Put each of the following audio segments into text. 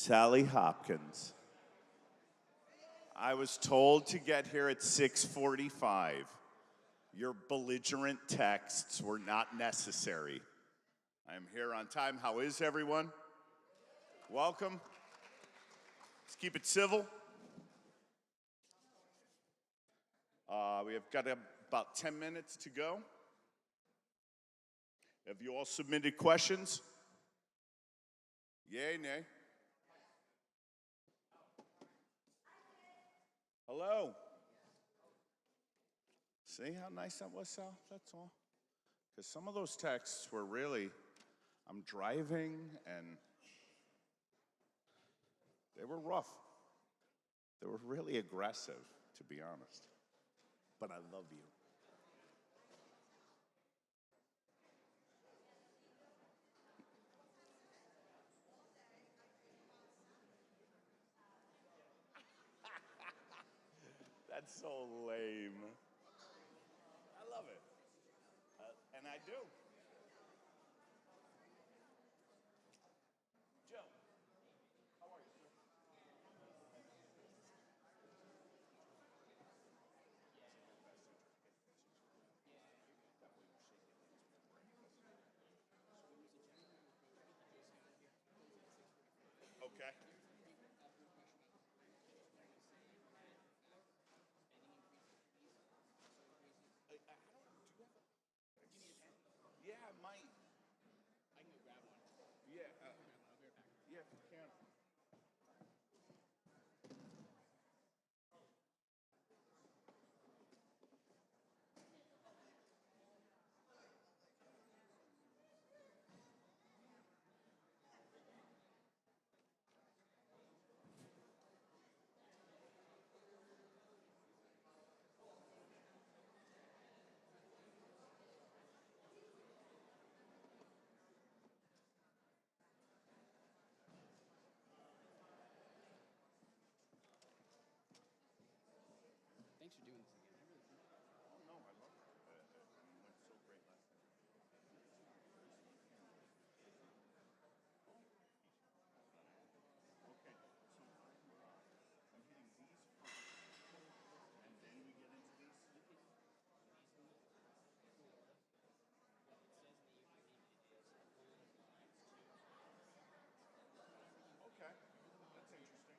Sally Hopkins. I was told to get here at 6:45. Your belligerent texts were not necessary. I am here on time. How is everyone? Welcome. Let's keep it civil. We have got about 10 minutes to go. Have you all submitted questions? Yay, nay? Hello. See how nice that was, Sal? That's all. Because some of those texts were really, I'm driving, and they were rough. They were really aggressive, to be honest. But I love you. That's so lame. I love it. And I do. Joe, how are you, sir? Okay. I don't, do you have yeah, I might. I can go grab one. Yeah, yeah, if you can. Thanks for doing this again. I really appreciate it. Oh, no, I love it. It went so great last night. Okay, so I'm hitting these first, and then we get into these. Okay, that's interesting.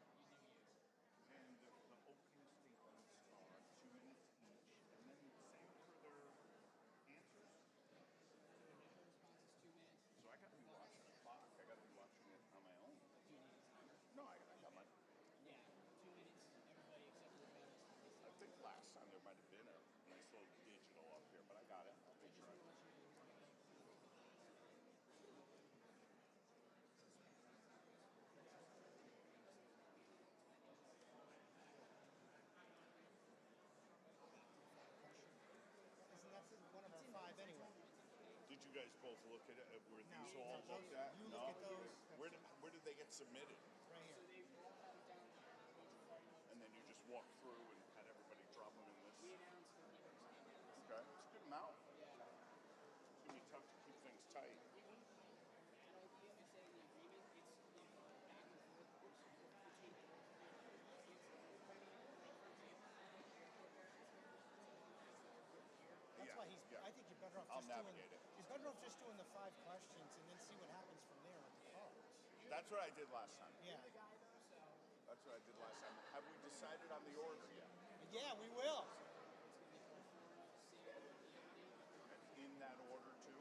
And the opening statements are 2 minutes each, and then same for their answers. So I got to be watching a clock. I got to be watching it on my own. No, I got my. Yeah, 2 minutes, everybody except for the panelists. I think last time there might have been a nice little digital up here, but I got it. I'll make sure. Isn't that one of our five anyway? Did you guys both look at it? Were No, these all no, looked at? you No. look at those. Where did they get submitted? Right here. And then you just walked through and had everybody drop them in this. Okay, it's a good amount. It's gonna be tough to keep things tight. That's Yeah, why he's. yeah. I think you're better off I'll just doing. navigate it. He's better off just doing the 5 questions and then see what happens from there with the cards. That's what I did last time. Yeah. That's what I did last time. Have we decided on the order yet? Yeah, we will. In that order too?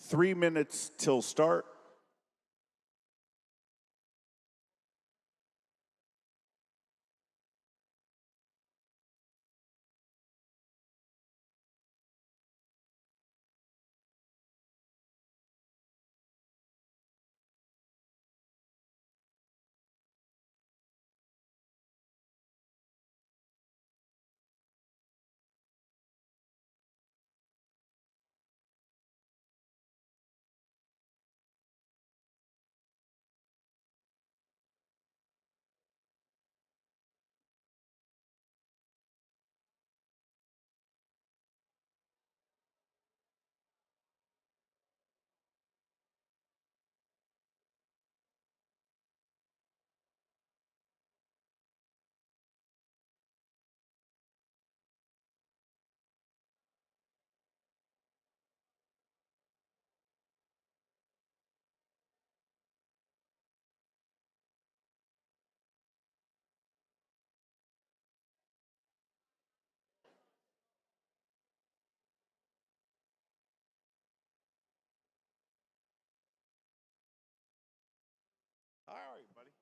3 minutes till start. How are you, buddy?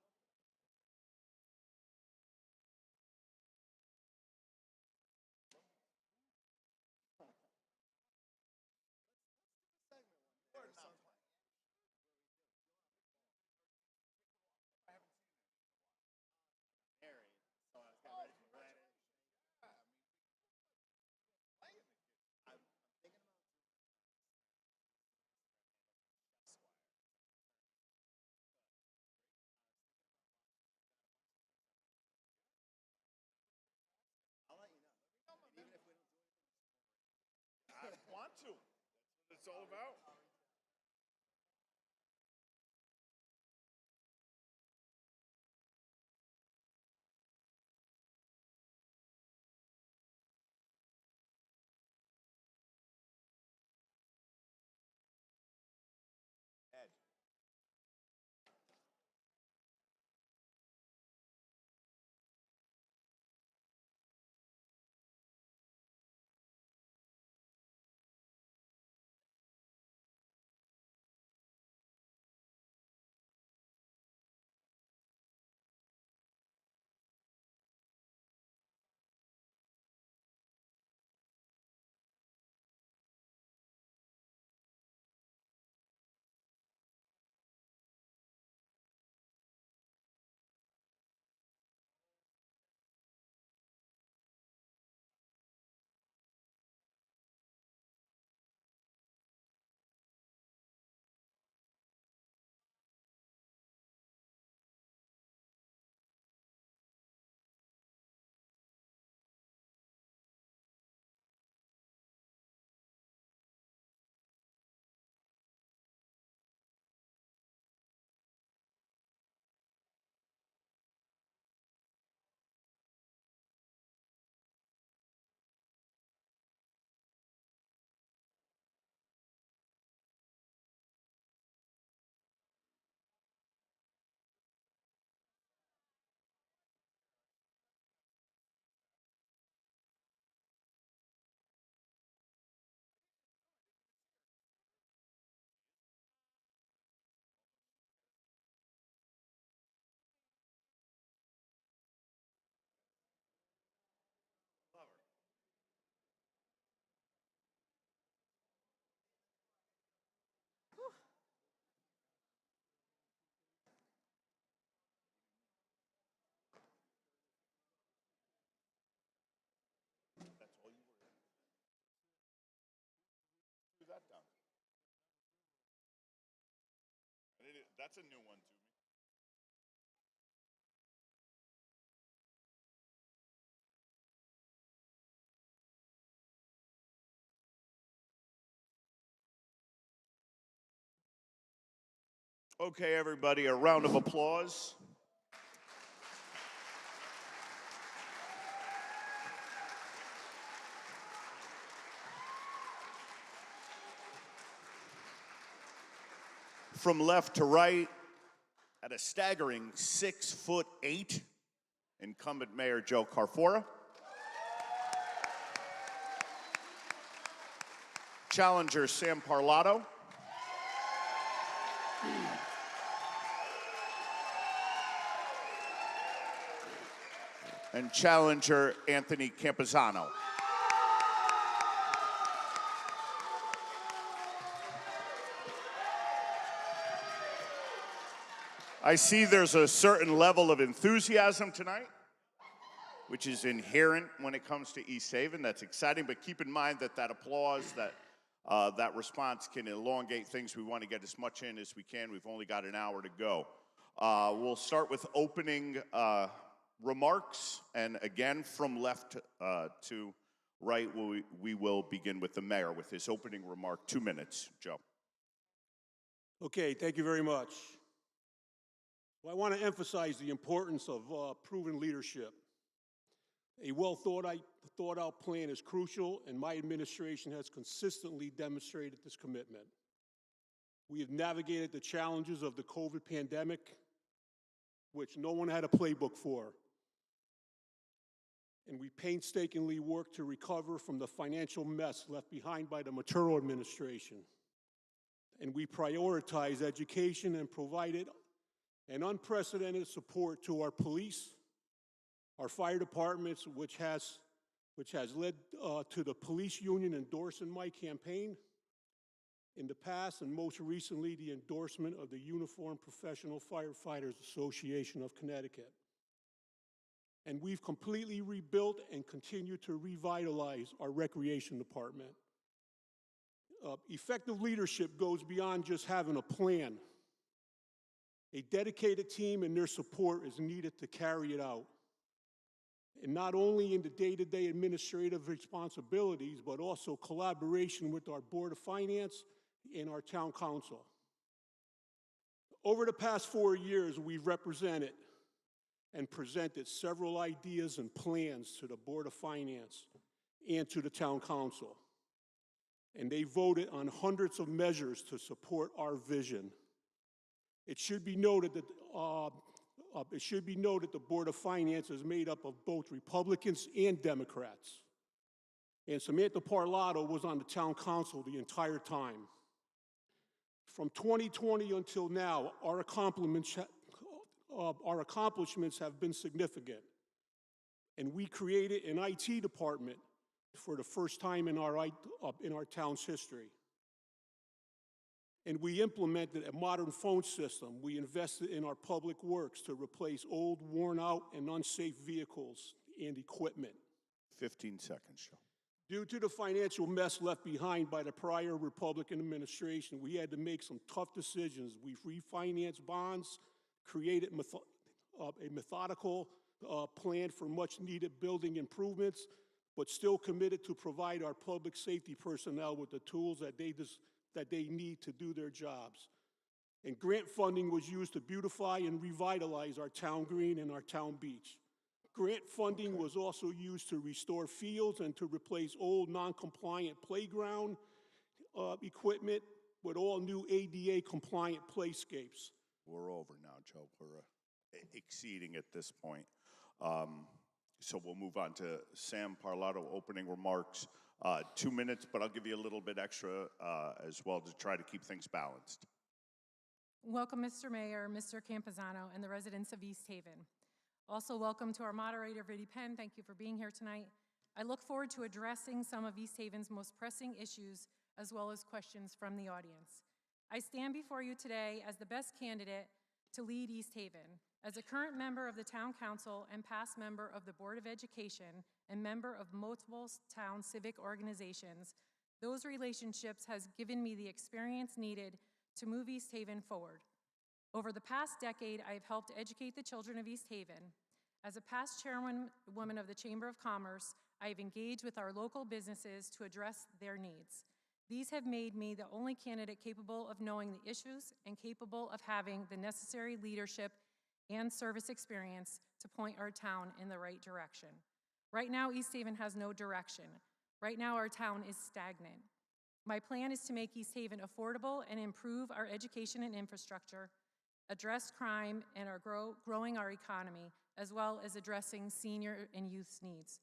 I want to. That's what it's all about. Ed. Love her. That's all you were. Do that down. That's a new one to me. Okay, everybody, a round of applause. From left to right, at a staggering 6'8", incumbent Mayor Joe Carfora. Challenger Sam Parlato. and challenger Anthony Campuzano. I see there's a certain level of enthusiasm tonight, which is inherent when it comes to East Haven. That's exciting, but keep in mind that that applause, that response can elongate things. We want to get as much in as we can. We've only got an hour to go. We'll start with opening remarks, and again, from left to right, we will begin with the mayor with his opening remark. 2 minutes, Joe. Okay, thank you very much. Well, I want to emphasize the importance of proven leadership. A well thought out plan is crucial, and my administration has consistently demonstrated this commitment. We have navigated the challenges of the COVID pandemic, which no one had a playbook for. And we painstakingly worked to recover from the financial mess left behind by the Mayoral administration. And we prioritized education and provided an unprecedented support to our police, our fire departments, which has led to the police union endorsing my campaign in the past, and most recently the endorsement of the Uniformed Professional Firefighters Association of Connecticut. And we've completely rebuilt and continue to revitalize our recreation department. Effective leadership goes beyond just having a plan. A dedicated team and their support is needed to carry it out. And not only in the day-to-day administrative responsibilities, but also collaboration with our Board of Finance and our Town Council. Over the past 4 years, we've represented and presented several ideas and plans to the Board of Finance and to the Town Council. And they voted on hundreds of measures to support our vision. It should be noted that the Board of Finance is made up of both Republicans and Democrats. And Samantha Parlato was on the Town Council the entire time. From 2020 until now, our accomplishments have been significant. And we created an IT department for the first time in our town's history. And we implemented a modern phone system. We invested in our public works to replace old, worn out, and unsafe vehicles and equipment. 15 seconds, Joe. Due to the financial mess left behind by the prior Republican administration, we had to make some tough decisions. We refinanced bonds, created a methodical plan for much needed building improvements, but still committed to provide our public safety personnel with the tools that they need to do their jobs. And grant funding was used to beautify and revitalize our town green and our town beach. Grant funding was also used to restore fields and to replace old non-compliant playground equipment with all new ADA compliant playscapes. We're over now, Joe. We're exceeding at this point. So we'll move on to Sam Parlato, opening remarks. 2 minutes, but I'll give you a little bit extra as well to try to keep things balanced. Welcome, Mr. Mayor, Mr. Campuzano, and the residents of East Haven. Also, welcome to our moderator, Vidi Penn. Thank you for being here tonight. I look forward to addressing some of East Haven's most pressing issues, as well as questions from the audience. I stand before you today as the best candidate to lead East Haven. As a current member of the Town Council and past member of the Board of Education and member of multiple town civic organizations, those relationships has given me the experience needed to move East Haven forward. Over the past decade, I have helped educate the children of East Haven. As a past chairwoman of the Chamber of Commerce, I have engaged with our local businesses to address their needs. These have made me the only candidate capable of knowing the issues and capable of having the necessary leadership and service experience to point our town in the right direction. Right now, East Haven has no direction. Right now, our town is stagnant. My plan is to make East Haven affordable and improve our education and infrastructure, address crime, and growing our economy, as well as addressing senior and youth's needs.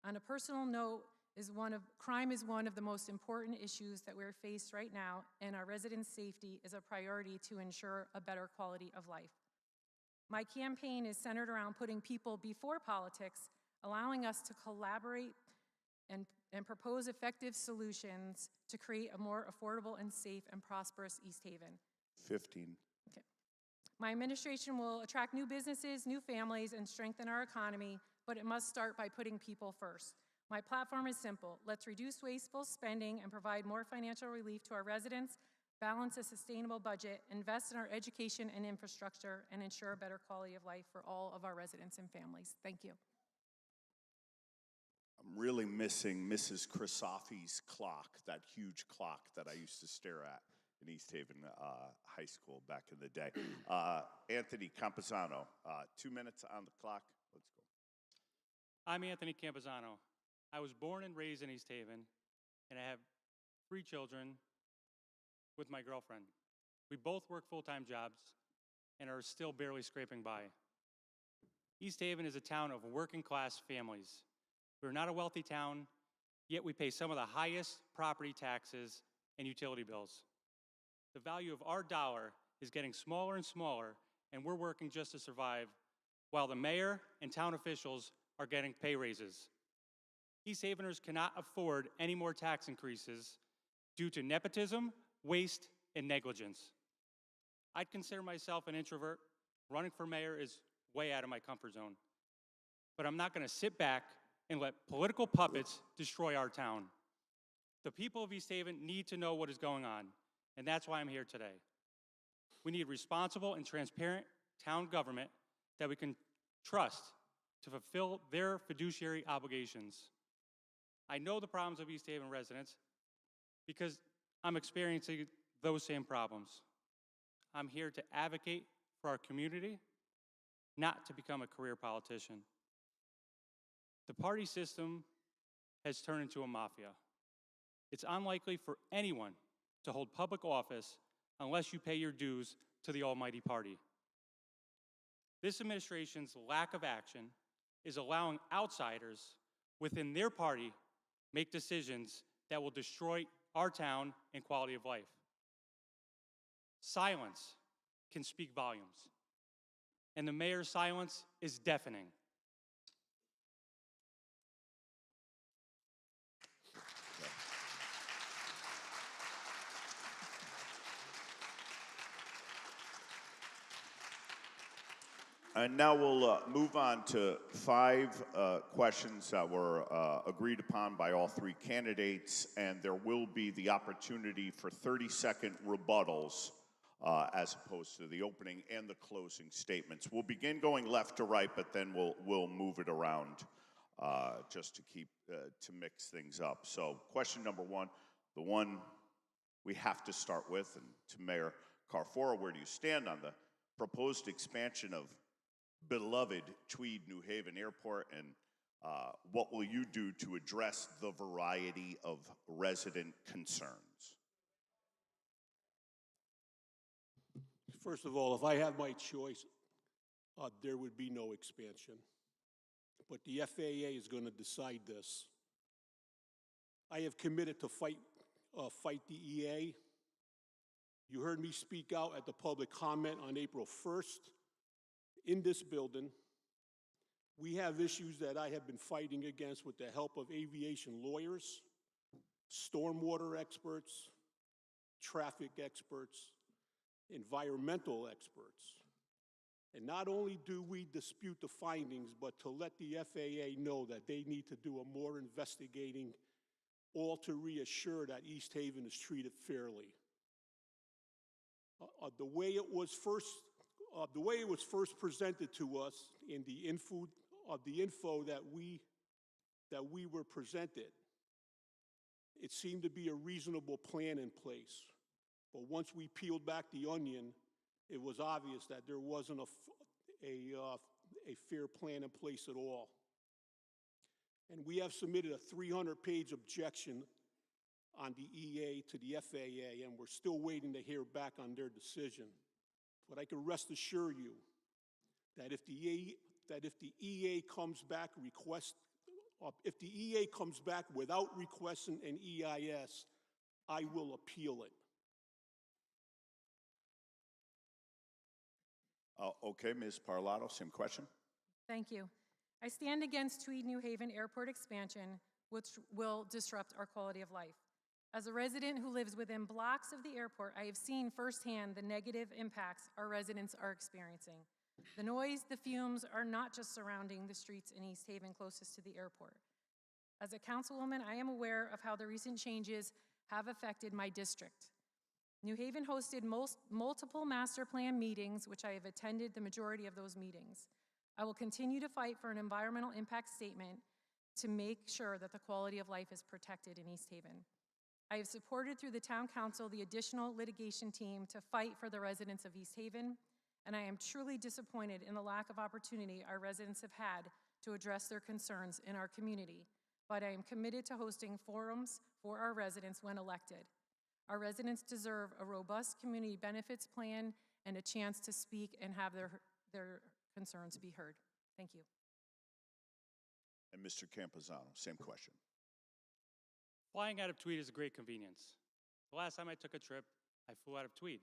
On a personal note, crime is one of the most important issues that we're faced right now, and our residents' safety is a priority to ensure a better quality of life. My campaign is centered around putting people before politics, allowing us to collaborate and propose effective solutions to create a more affordable and safe and prosperous East Haven. 15. Okay. My administration will attract new businesses, new families, and strengthen our economy, but it must start by putting people first. My platform is simple. Let's reduce wasteful spending and provide more financial relief to our residents, balance a sustainable budget, invest in our education and infrastructure, and ensure a better quality of life for all of our residents and families. Thank you. I'm really missing Mrs. Krisofi's clock, that huge clock that I used to stare at in East Haven High School back in the day. Anthony Campuzano, 2 minutes on the clock. Let's go. I'm Anthony Campuzano. I was born and raised in East Haven, and I have 3 children with my girlfriend. We both work full-time jobs and are still barely scraping by. East Haven is a town of working-class families. We're not a wealthy town, yet we pay some of the highest property taxes and utility bills. The value of our dollar is getting smaller and smaller, and we're working just to survive, while the mayor and town officials are getting pay raises. East Haveners cannot afford any more tax increases due to nepotism, waste, and negligence. I'd consider myself an introvert. Running for mayor is way out of my comfort zone. But I'm not going to sit back and let political puppets destroy our town. The people of East Haven need to know what is going on, and that's why I'm here today. We need responsible and transparent town government that we can trust to fulfill their fiduciary obligations. I know the problems of East Haven residents because I'm experiencing those same problems. I'm here to advocate for our community, not to become a career politician. The party system has turned into a mafia. It's unlikely for anyone to hold public office unless you pay your dues to the almighty party. This administration's lack of action is allowing outsiders within their party make decisions that will destroy our town and quality of life. Silence can speak volumes, and the mayor's silence is deafening. And now we'll move on to 5 questions that were agreed upon by all 3 candidates, and there will be the opportunity for 30-second rebuttals as opposed to the opening and the closing statements. We'll begin going left to right, but then we'll move it around just to keep to mix things up. So question number 1, the one we have to start with, and to Mayor Carfora, where do you stand on the proposed expansion of beloved Tweed New Haven Airport, and what will you do to address the variety of resident concerns? First of all, if I had my choice, there would be no expansion. But the FAA is going to decide this. I have committed to fight the EA. You heard me speak out at the public comment on April 1st. In this building, we have issues that I have been fighting against with the help of aviation lawyers, stormwater experts, traffic experts, environmental experts. And not only do we dispute the findings, but to let the FAA know that they need to do a more investigating, all to reassure that East Haven is treated fairly. The way it was first presented to us in the info that we were presented, it seemed to be a reasonable plan in place. But once we peeled back the onion, it was obvious that there wasn't a fair plan in place at all. And we have submitted a 300-page objection on the EA to the FAA, and we're still waiting to hear back on their decision. But I can rest assure you that if the EA comes back without requesting an EIS, I will appeal it. Okay, Ms. Parlato, same question. Thank you. I stand against Tweed New Haven Airport expansion, which will disrupt our quality of life. As a resident who lives within blocks of the airport, I have seen firsthand the negative impacts our residents are experiencing. The noise, the fumes are not just surrounding the streets in East Haven closest to the airport. As a councilwoman, I am aware of how the recent changes have affected my district. New Haven hosted multiple master plan meetings, which I have attended the majority of those meetings. I will continue to fight for an environmental impact statement to make sure that the quality of life is protected in East Haven. I have supported through the town council the additional litigation team to fight for the residents of East Haven, and I am truly disappointed in the lack of opportunity our residents have had to address their concerns in our community. But I am committed to hosting forums for our residents when elected. Our residents deserve a robust community benefits plan and a chance to speak and have their concerns be heard. Thank you. And Mr. Campuzano, same question. Flying out of Tweed is a great convenience. The last time I took a trip, I flew out of Tweed.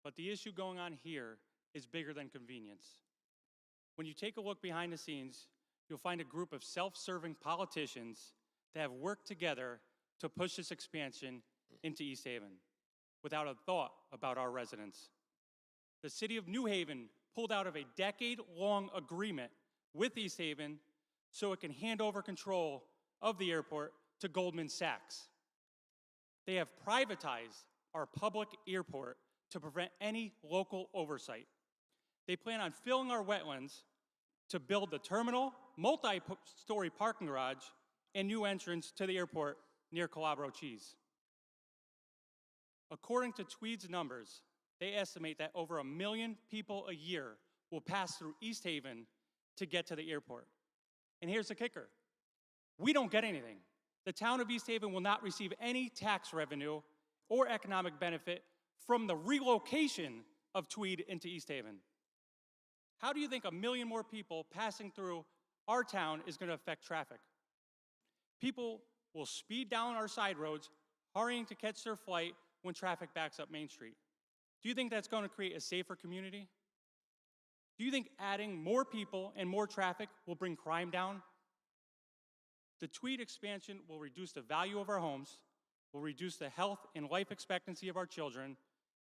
But the issue going on here is bigger than convenience. When you take a look behind the scenes, you'll find a group of self-serving politicians that have worked together to push this expansion into East Haven without a thought about our residents. The city of New Haven pulled out of a decade-long agreement with East Haven so it can hand over control of the airport to Goldman Sachs. They have privatized our public airport to prevent any local oversight. They plan on filling our wetlands to build the terminal, multi-story parking garage, and new entrance to the airport near Calabro Cheese. According to Tweed's numbers, they estimate that over 1 million people a year will pass through East Haven to get to the airport. And here's the kicker. We don't get anything. The town of East Haven will not receive any tax revenue or economic benefit from the relocation of Tweed into East Haven. How do you think 1 million more people passing through our town is going to affect traffic? People will speed down our side roads, hurrying to catch their flight when traffic backs up Main Street. Do you think that's going to create a safer community? Do you think adding more people and more traffic will bring crime down? The Tweed expansion will reduce the value of our homes, will reduce the health and life expectancy of our children,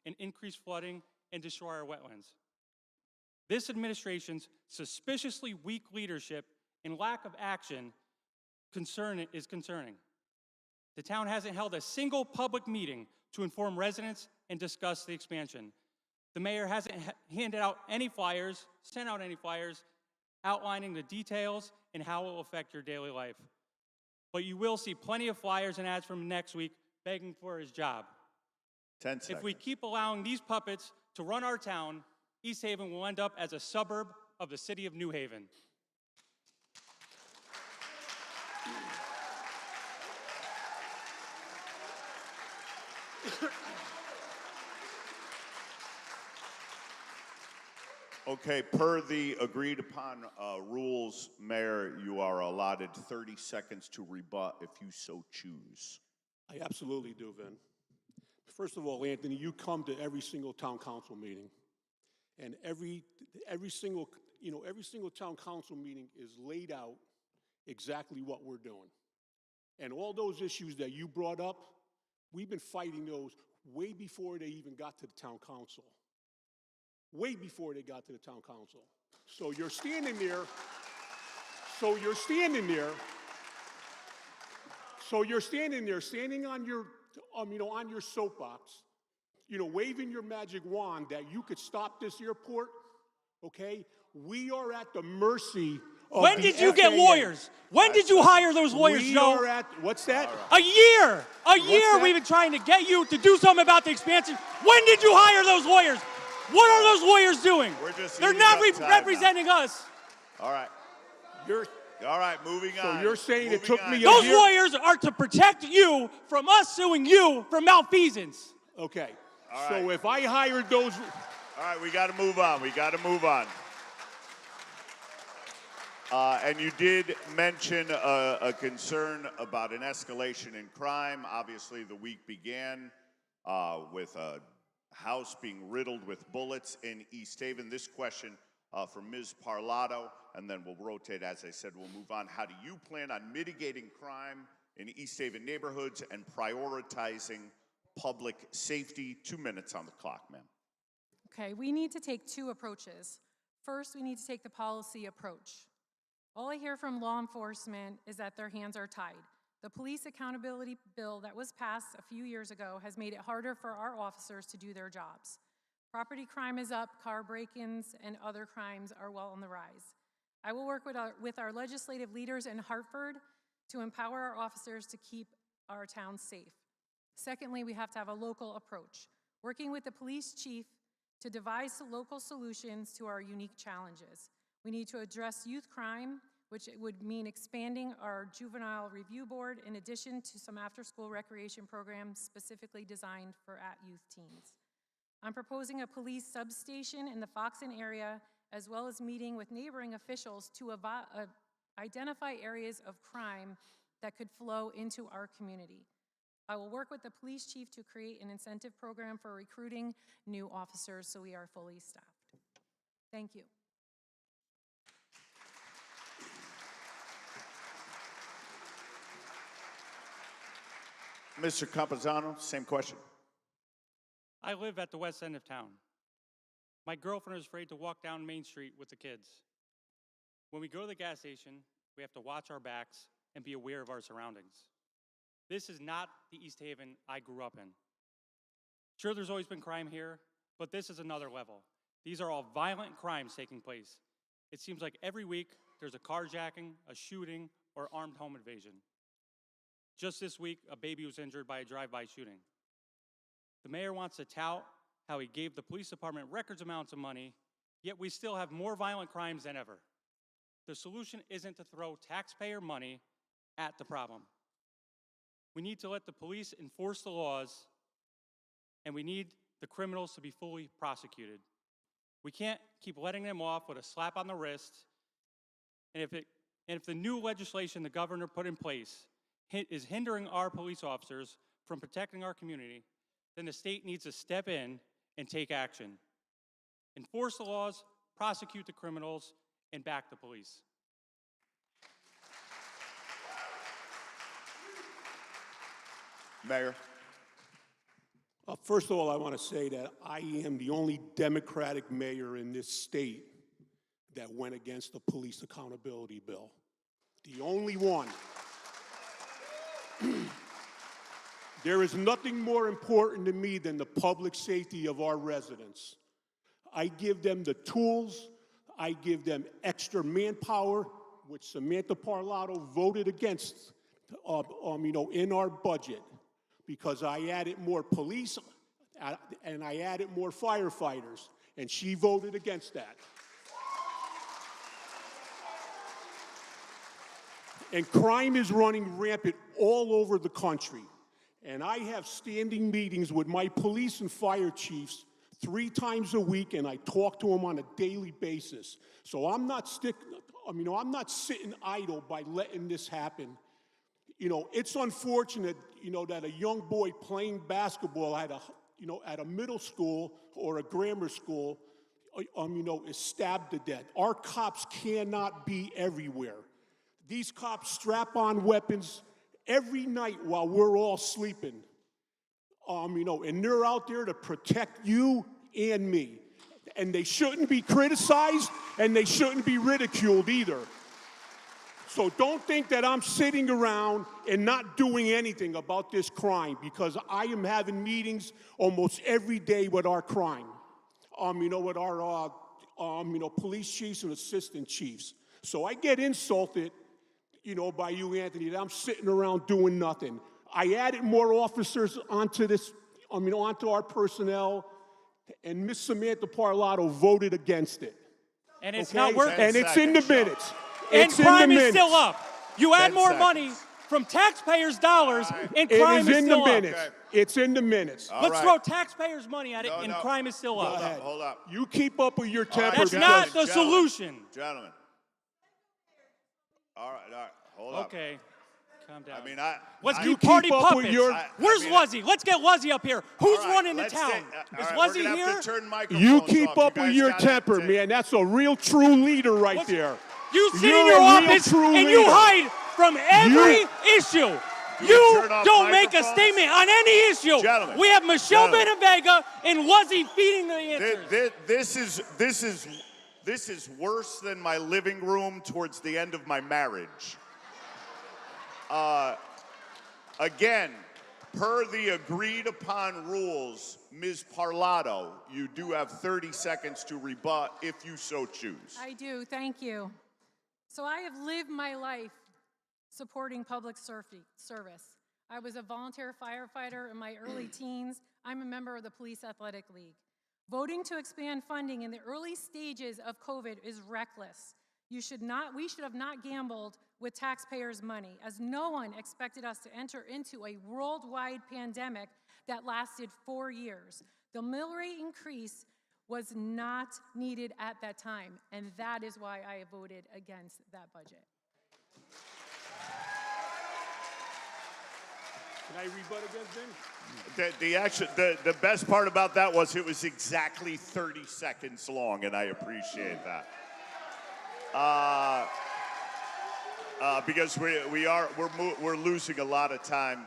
and increase flooding and destroy our wetlands. This administration's suspiciously weak leadership and lack of action is concerning. The town hasn't held a single public meeting to inform residents and discuss the expansion. The mayor hasn't handed out any flyers, sent out any flyers, outlining the details and how it will affect your daily life. But you will see plenty of flyers and ads from next week begging for his job. 10 seconds. If we keep allowing these puppets to run our town, East Haven will end up as a suburb of the city of New Haven. Okay, per the agreed upon rules, Mayor, you are allotted 30 seconds to rebut if you so choose. I absolutely do, Vin. First of all, Anthony, you come to every single town council meeting, and every single town council meeting is laid out exactly what we're doing. And all those issues that you brought up, we've been fighting those way before they even got to the town council. Way before they got to the town council. So you're standing there, standing on your, on your soapbox, waving your magic wand that you could stop this airport, okay? We are at the mercy of When did you get lawyers? When did you hire those lawyers, Joe? What's that? A year that? we've been trying to get you to do something about the expansion. When did you hire those lawyers? What are those lawyers doing? They're not representing us. All right. All right, moving on. So you're saying it took me a Those year? lawyers are to protect you from us suing you for malfeasance. Okay. All So right. if I hired those... All right, we got to move on. And you did mention a concern about an escalation in crime. Obviously, the week began with a house being riddled with bullets in East Haven. This question for Ms. Parlato, and then we'll rotate. As I said, we'll move on. How do you plan on mitigating crime in East Haven neighborhoods and prioritizing public safety? 2 minutes on the clock, ma'am. Okay, we need to take two approaches. First, we need to take the policy approach. All I hear from law enforcement is that their hands are tied. The police accountability bill that was passed a few years ago has made it harder for our officers to do their jobs. Property crime is up, car break-ins, and other crimes are well on the rise. I will work with our legislative leaders in Hartford to empower our officers to keep our town safe. Secondly, we have to have a local approach, working with the police chief to devise local solutions to our unique challenges. We need to address youth crime, which would mean expanding our juvenile review board in addition to some after-school recreation programs specifically designed for at-youth teens. I'm proposing a police substation in the Foxen area, as well as meeting with neighboring officials to identify areas of crime that could flow into our community. I will work with the police chief to create an incentive program for recruiting new officers so we are fully staffed. Thank you. Mr. Campuzano, same question. I live at the west end of town. My girlfriend is afraid to walk down Main Street with the kids. When we go to the gas station, we have to watch our backs and be aware of our surroundings. This is not the East Haven I grew up in. Sure, there's always been crime here, but this is another level. These are all violent crimes taking place. It seems like every week there's a carjacking, a shooting, or armed home invasion. Just this week, a baby was injured by a drive-by shooting. The mayor wants to tout how he gave the police department record amounts of money, yet we still have more violent crimes than ever. The solution isn't to throw taxpayer money at the problem. We need to let the police enforce the laws, and we need the criminals to be fully prosecuted. We can't keep letting them off with a slap on the wrist, and if the new legislation the governor put in place is hindering our police officers from protecting our community, then the state needs to step in and take action. Enforce the laws, prosecute the criminals, and back the police. Mayor. First of all, I want to say that I am the only Democratic mayor in this state that went against the police accountability bill. The only one. There is nothing more important to me than the public safety of our residents. I give them the tools, I give them extra manpower, which Samantha Parlato voted against, in our budget, because I added more police and I added more firefighters, and she voted against that. And crime is running rampant all over the country. And I have standing meetings with my police and fire chiefs 3 times a week, and I talk to them on a daily basis. So I'm not sitting idle by letting this happen. It's unfortunate, that a young boy playing basketball at a middle school or a grammar school, is stabbed to death. Our cops cannot be everywhere. These cops strap on weapons every night while we're all sleeping, and they're out there to protect you and me. And they shouldn't be criticized, and they shouldn't be ridiculed either. So don't think that I'm sitting around and not doing anything about this crime, because I am having meetings almost every day with our crime, with our, police chiefs and assistant chiefs. So I get insulted, by you, Anthony, that I'm sitting around doing nothing. I added more officers onto our personnel, and Miss Samantha Parlato voted against it. And it's not working. And it's in the minutes. And crime is still up. You add more money from taxpayers' dollars, and crime is still up. It's in the minutes. Let's throw taxpayers' money at it, and crime is still up. Hold up. You keep up with your temper. That's not the solution. Gentlemen. All right, hold up. Okay. Calm down. I mean, Let's I- do You party keep up with puppets. your- Where's I mean, Luzzy? Let's get Luzzy up here. Who's all right, running the let's town? take- all Is right, Luzzy we're gonna here? have to turn microphones You keep off. up You with guys your gotta temper, take- man. That's a real true leader right What's- there. You sit You're in your a real office true and you leader. hide from every issue. we You turn off don't make a microphones? statement on any issue. Gentlemen, We have Michelle gentlemen. Benavenga and Luzzy feeding the answers. This is worse than my living room towards the end of my marriage. Again, per the agreed upon rules, Ms. Parlato, you do have 30 seconds to rebut if you so choose. I do, thank you. So I have lived my life supporting public service. I was a volunteer firefighter in my early teens. I'm a member of the Police Athletic League. Voting to expand funding in the early stages of COVID is reckless. We should have not gambled with taxpayers' money, as no one expected us to enter into a worldwide pandemic that lasted 4 years. The mill rate increase was not needed at that time, and that is why I voted against that budget. Can I rebut again, Ben? The best part about that was it was exactly 30 seconds long, and I appreciate that. Because we're losing a lot of time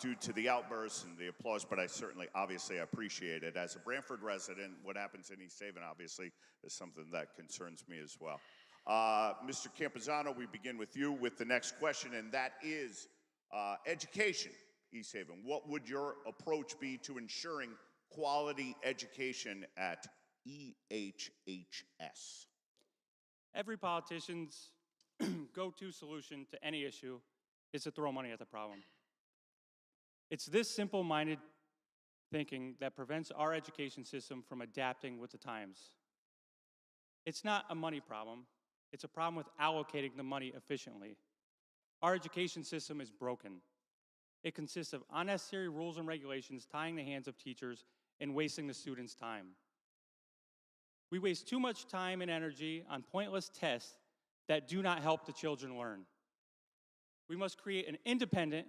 due to the outbursts and the applause, but I certainly, obviously, appreciate it. As a Branford resident, what happens in East Haven, obviously, is something that concerns me as well. Mr. Campuzano, we begin with you with the next question, and that is education, East Haven. What would your approach be to ensuring quality education at EHHS? Every politician's go-to solution to any issue is to throw money at the problem. It's this simple-minded thinking that prevents our education system from adapting with the times. It's not a money problem. It's a problem with allocating the money efficiently. Our education system is broken. It consists of unnecessary rules and regulations tying the hands of teachers and wasting the students' time. We waste too much time and energy on pointless tests that do not help the children learn. We must create an independent,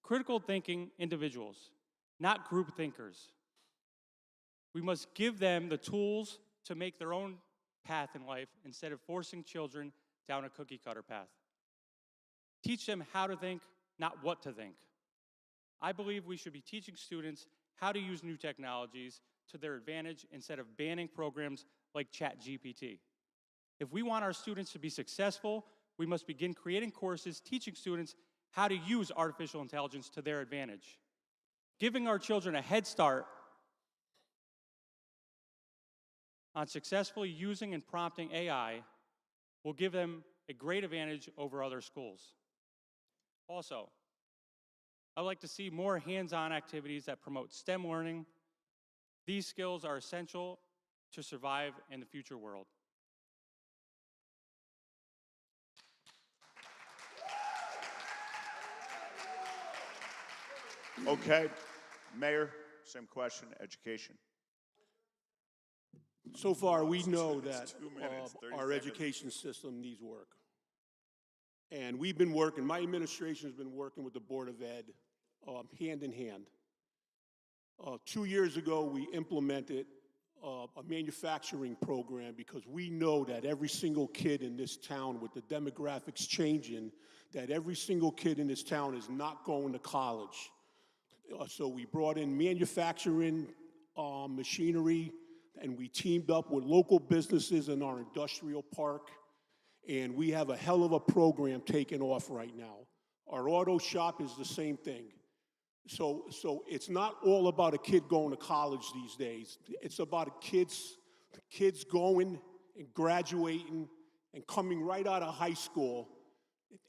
critical thinking individuals, not group thinkers. We must give them the tools to make their own path in life instead of forcing children down a cookie cutter path. Teach them how to think, not what to think. I believe we should be teaching students how to use new technologies to their advantage instead of banning programs like ChatGPT. If we want our students to be successful, we must begin creating courses teaching students how to use artificial intelligence to their advantage. Giving our children a head start on successfully using and prompting AI will give them a great advantage over other schools. Also, I'd like to see more hands-on activities that promote STEM learning. These skills are essential to survive in the future world. Okay, Mayor, same question, education. So far, we know It's that 2 minutes, 30 our seconds. education system needs work. And we've been working, my administration has been working with the Board of Ed hand in hand. 2 years ago, we implemented a manufacturing program because we know that every single kid in this town, with the demographics changing, that every single kid in this town is not going to college. So we brought in manufacturing machinery, and we teamed up with local businesses in our industrial park, and we have a hell of a program taking off right now. Our auto shop is the same thing. So it's not all about a kid going to college these days. It's about kids going and graduating and coming right out of high school,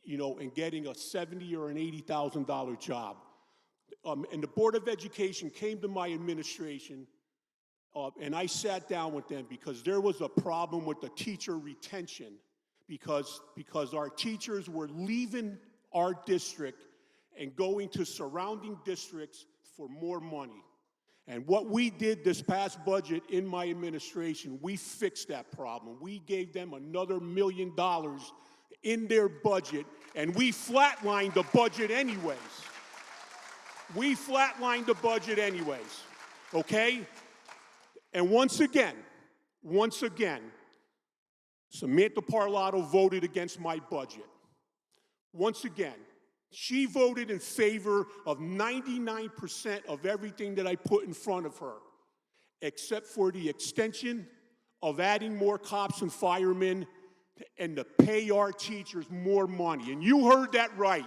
you know, and getting a $70,000 or an $80,000 job. And the Board of Education came to my administration, and I sat down with them because there was a problem with the teacher retention because our teachers were leaving our district and going to surrounding districts for more money. And what we did this past budget in my administration, we fixed that problem. We gave them another $1 million in their budget, and we flatlined the budget anyways. We flatlined the budget anyways, okay? And once again, Samantha Parlato voted against my budget. Once again, she voted in favor of 99% of everything that I put in front of her, except for the extension of adding more cops and firemen and to pay our teachers more money. And you heard that right.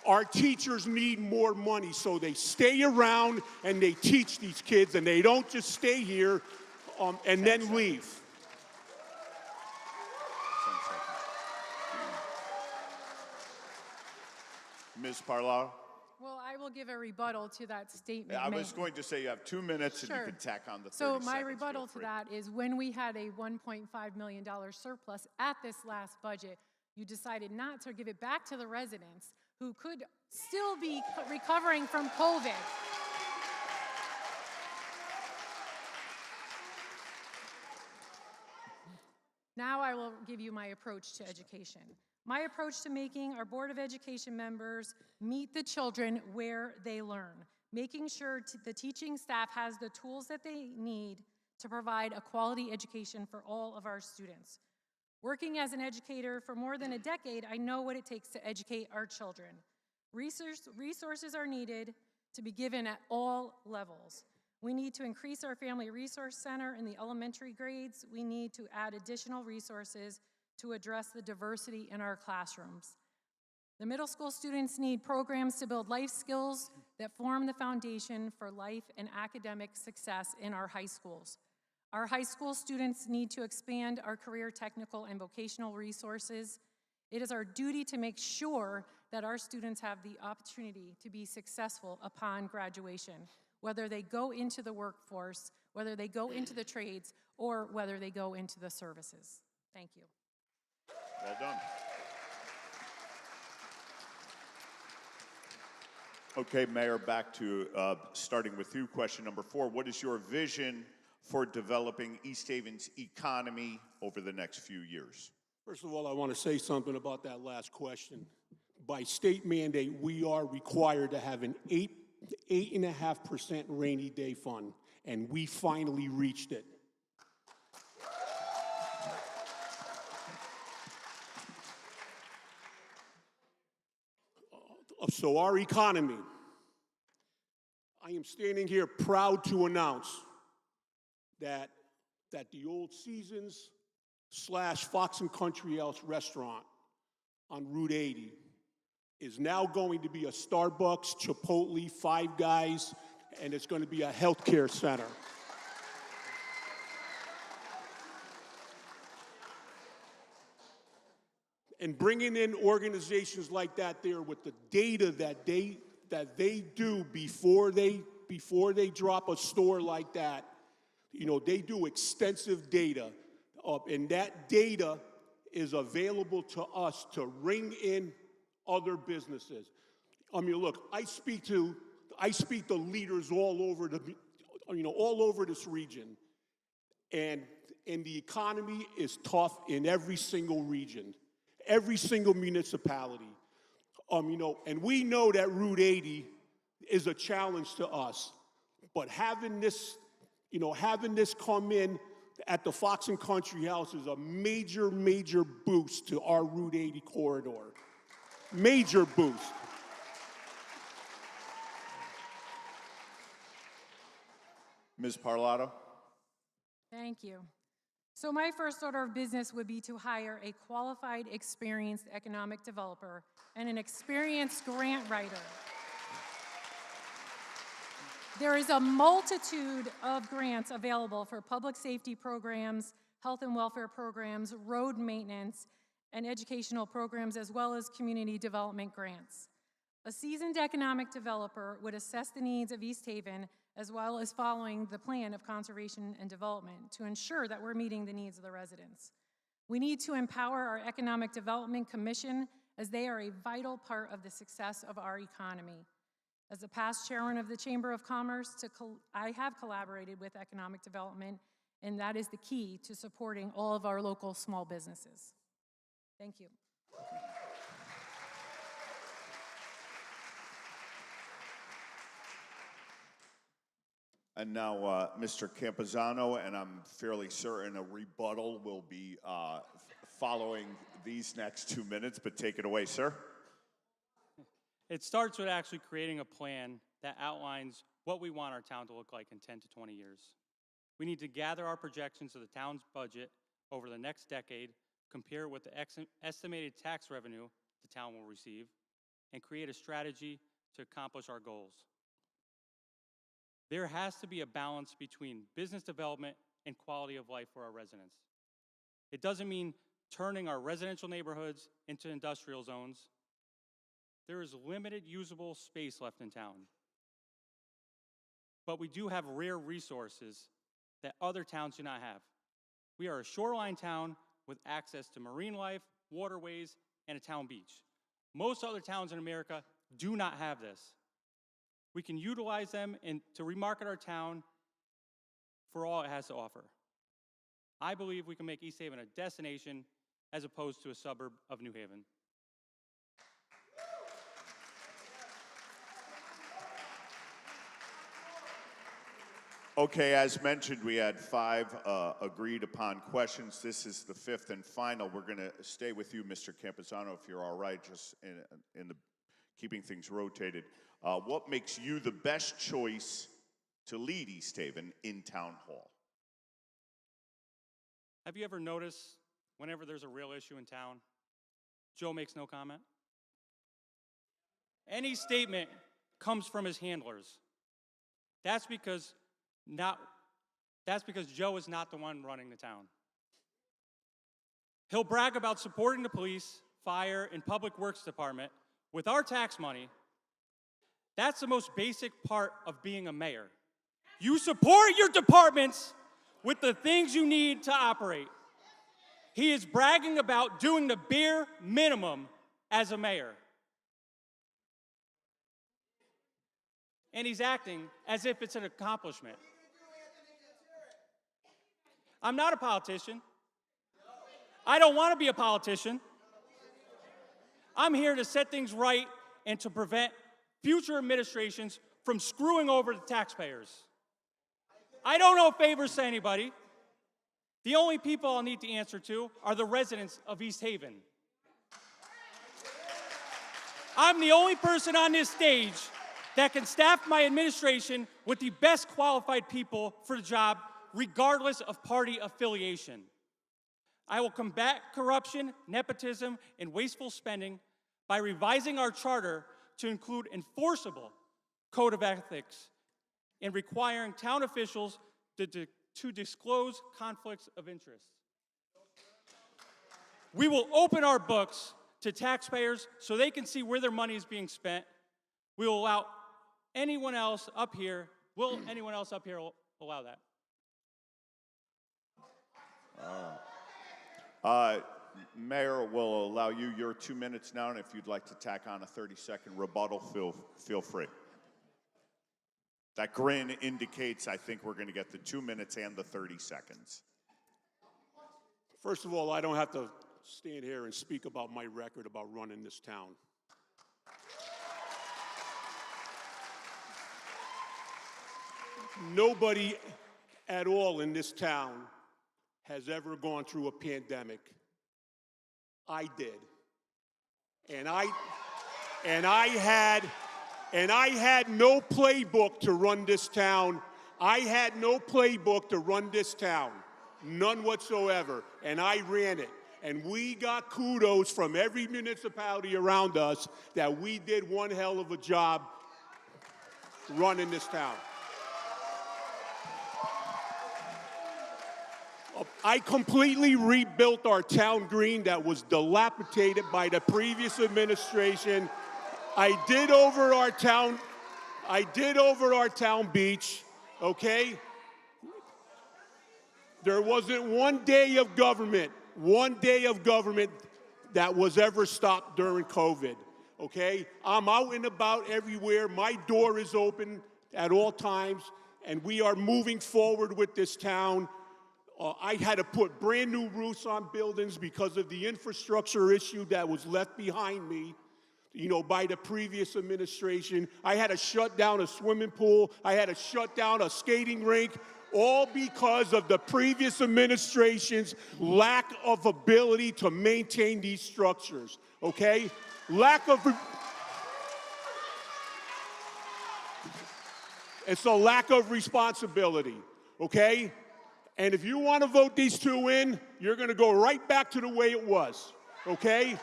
Our teachers need more money, so they stay around and they teach these kids, and they don't just stay here and then leave. Ms. Parlato? Well, I will give a rebuttal to that statement. I was going to say you have 2 minutes and you Sure. can tack on the 30 So seconds. my Feel rebuttal to free. that is when we had a $1.5 million surplus at this last budget, you decided not to give it back to the residents who could still be recovering from COVID. Now I will give you my approach to education. My approach to making our Board of Education members meet the children where they learn, making sure the teaching staff has the tools that they need to provide a quality education for all of our students. Working as an educator for more than a decade, I know what it takes to educate our children. Resources are needed to be given at all levels. We need to increase our Family Resource Center in the elementary grades. We need to add additional resources to address the diversity in our classrooms. The middle school students need programs to build life skills that form the foundation for life and academic success in our high schools. Our high school students need to expand our career technical and vocational resources. It is our duty to make sure that our students have the opportunity to be successful upon graduation, whether they go into the workforce, whether they go into the trades, or whether they go into the services. Thank you. Well done. Okay, Mayor, back to starting with you. Question number 4. What is your vision for developing East Haven's economy over the next few years? First of all, I want to say something about that last question. By state mandate, we are required to have an 8.5% rainy day fund, and we finally reached it. So our economy, I am standing here proud to announce that the Old Seasons / Fox and Country House restaurant on Route 80 is now going to be a Starbucks, Chipotle, Five Guys, and it's going to be a healthcare center. And bringing in organizations like that there with the data that they do before they drop a store like that, you know, they do extensive data, and that data is available to us to ring in other businesses. I mean, look, I speak to leaders all over this region, and the economy is tough in every single region, every single municipality. And we know that Route 80 is a challenge to us, but having this come in at the Fox and Country House is a major, major boost to our Route 80 corridor. Major boost. Ms. Parlato? Thank you. So my first order of business would be to hire a qualified, experienced economic developer and an experienced grant writer. There is a multitude of grants available for public safety programs, health and welfare programs, road maintenance, and educational programs, as well as community development grants. A seasoned economic developer would assess the needs of East Haven, as well as following the plan of conservation and development to ensure that we're meeting the needs of the residents. We need to empower our Economic Development Commission, as they are a vital part of the success of our economy. As a past chairman of the Chamber of Commerce, I have collaborated with economic development, and that is the key to supporting all of our local small businesses. Thank you. And now, Mr. Campuzano, and I'm fairly certain a rebuttal will be following these next 2 minutes, but take it away, sir. It starts with actually creating a plan that outlines what we want our town to look like in 10 to 20 years. We need to gather our projections of the town's budget over the next decade, compare it with the estimated tax revenue the town will receive, and create a strategy to accomplish our goals. There has to be a balance between business development and quality of life for our residents. It doesn't mean turning our residential neighborhoods into industrial zones. There is limited usable space left in town. But we do have rare resources that other towns do not have. We are a shoreline town with access to marine life, waterways, and a town beach. Most other towns in America do not have this. We can utilize them to remarket our town for all it has to offer. I believe we can make East Haven a destination as opposed to a suburb of New Haven. Okay, as mentioned, we had 5 agreed upon questions. This is the 5th and final. We're going to stay with you, Mr. Campuzano, if you're all right, just in the keeping things rotated. What makes you the best choice to lead East Haven in Town Hall? Have you ever noticed whenever there's a real issue in town, Joe makes no comment? Any statement comes from his handlers. That's because Joe is not the one running the town. He'll brag about supporting the police, fire, and public works department with our tax money. That's the most basic part of being a mayor. You support your departments with the things you need to operate. He is bragging about doing the bare minimum as a mayor. And he's acting as if it's an accomplishment. I'm not a politician. I don't want to be a politician. I'm here to set things right and to prevent future administrations from screwing over the taxpayers. I don't owe favors to anybody. The only people I'll need to answer to are the residents of East Haven. I'm the only person on this stage that can staff my administration with the best qualified people for the job, regardless of party affiliation. I will combat corruption, nepotism, and wasteful spending by revising our charter to include enforceable code of ethics and requiring town officials to disclose conflicts of interest. We will open our books to taxpayers so they can see where their money is being spent. We will allow anyone else up here, allow that? Mayor, will allow you your 2 minutes now, and if you'd like to tack on a 30-second rebuttal, feel free. That grin indicates I think we're going to get the 2 minutes and the 30 seconds. First of all, I don't have to stand here and speak about my record about running this town. Nobody at all in this town has ever gone through a pandemic. I did. And I had no playbook to run this town. I had no playbook to run this town. None whatsoever. And I ran it. And we got kudos from every municipality around us that we did one hell of a job running this town. I completely rebuilt our town green that was dilapidated by the previous administration. I did over our town beach, okay? There wasn't one day of government that was ever stopped during COVID, okay? I'm out and about everywhere. My door is open at all times, and we are moving forward with this town. I had to put brand new roofs on buildings because of the infrastructure issue that was left behind me, by the previous administration. I had to shut down a swimming pool. I had to shut down a skating rink, all because of the previous administration's lack of ability to maintain these structures, okay? It's a lack of responsibility, okay? And if you want to vote these two in, you're going to go right back to the way it was, okay?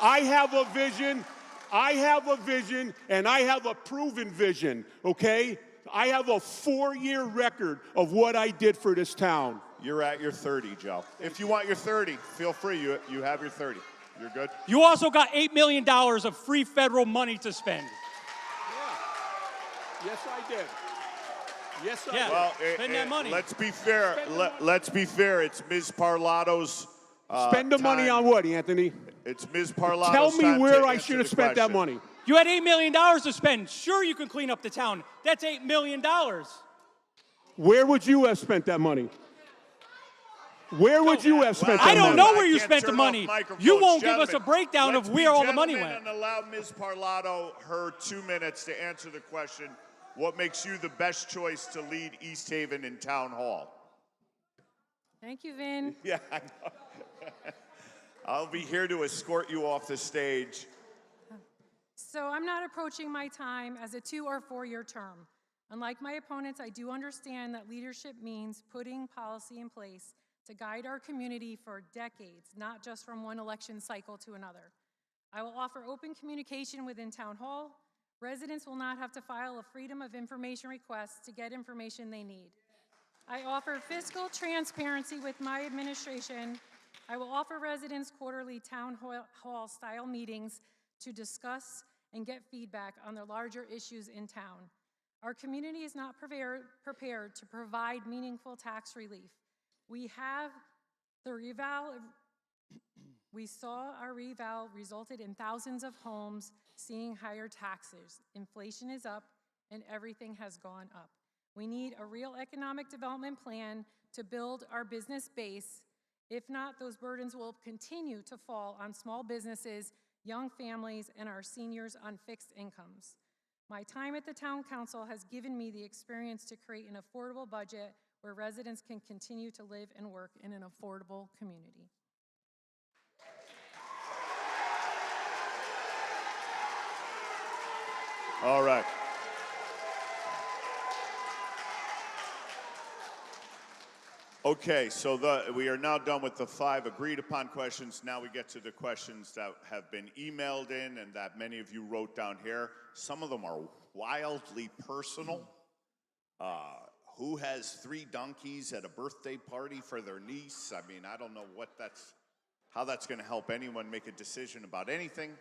I have a vision, and I have a proven vision, okay? I have a 4-year record of what I did for this town. You're at your 30, Joe. If you want your 30, feel free. You have your 30. You're good? You also got $8 million of free federal money to spend. Yes, I did. Yes, I Yeah. did. Well, Spend that money. Let's be fair. Let's be fair. It's Ms. Parlato's Spend the money on what, Anthony? It's Ms. Parlato's Tell me time where to I answer should have the spent that question. money. You had $8 million to spend. Sure, you can clean up the town. That's $8 million. Where would you have spent that money? Where would you have spent that I money? don't know where you can't spent the turn money. off microphones. You won't give us a Gentlemen, breakdown of let's where be all the money gentlemen went. And allow Ms. Parlato her 2 minutes to answer the question, what makes you the best choice to lead East Haven in Town Hall? Thank you, Vin. Yeah, I know. I'll be here to escort you off the stage. So I'm not approaching my time as a 2 or 4-year term. Unlike my opponents, I do understand that leadership means putting policy in place to guide our community for decades, not just from one election cycle to another. I will offer open communication within Town Hall. Residents will not have to file a Freedom of Information request to get information they need. I offer fiscal transparency with my administration. I will offer residents quarterly Town Hall style meetings to discuss and get feedback on the larger issues in town. Our community is not prepared to provide meaningful tax relief. We saw our reval resulted in thousands of homes seeing higher taxes. Inflation is up and everything has gone up. We need a real economic development plan to build our business base. If not, those burdens will continue to fall on small businesses, young families, and our seniors on fixed incomes. My time at the Town Council has given me the experience to create an affordable budget where residents can continue to live and work in an affordable community. All right. Okay, so we are now done with the 5 agreed upon questions. Now we get to the questions that have been emailed in and that many of you wrote down here. Some of them are wildly personal. Who has 3 donkeys at a birthday party for their niece? I mean, I don't know how that's going to help anyone make a decision about anything.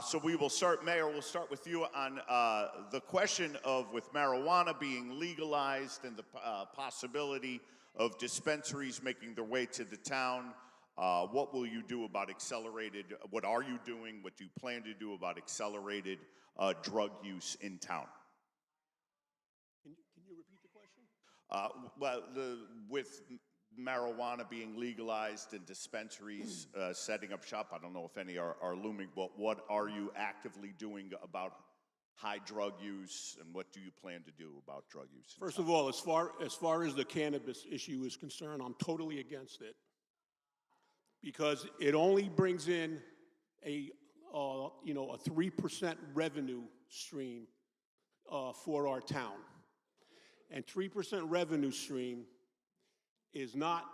So we will start, Mayor, we'll start with you on the question of with marijuana being legalized and the possibility of dispensaries making their way to the town. What will you do about what are you doing, what do you plan to do about accelerated drug use in town? Can you repeat the question? With marijuana being legalized and dispensaries setting up shop, I don't know if any are looming, but what are you actively doing about high drug use, and what do you plan to do about drug use? First of all, as far as the cannabis issue is concerned, I'm totally against it because it only brings in a 3% revenue stream for our town, and 3% revenue stream is not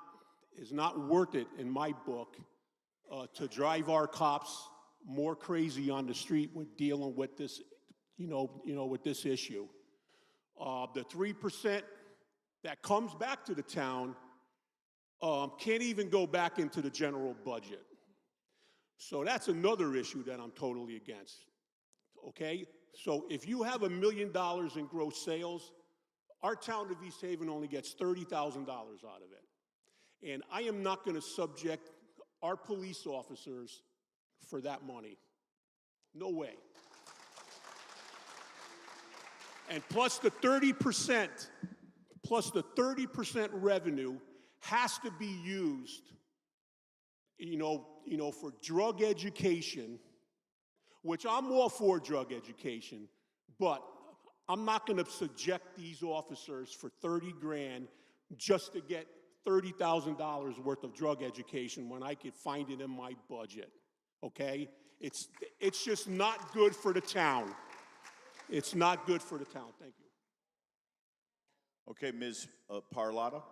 worth it in my book to drive our cops more crazy on the street with dealing with this. With this issue. The 3% that comes back to the town can't even go back into the general budget. So that's another issue that I'm totally against, okay? So if you have $1 million in gross sales, our town of East Haven only gets $30,000 out of it. And I am not gonna subject our police officers for that money. No way. And plus the 30% revenue has to be used, for drug education, which I'm all for drug education, but I'm not going to subject these officers for 30 grand just to get $30,000 worth of drug education when I could find it in my budget, okay? It's just not good for the town. It's not good for the town. Thank you. Okay, Ms. Parlato.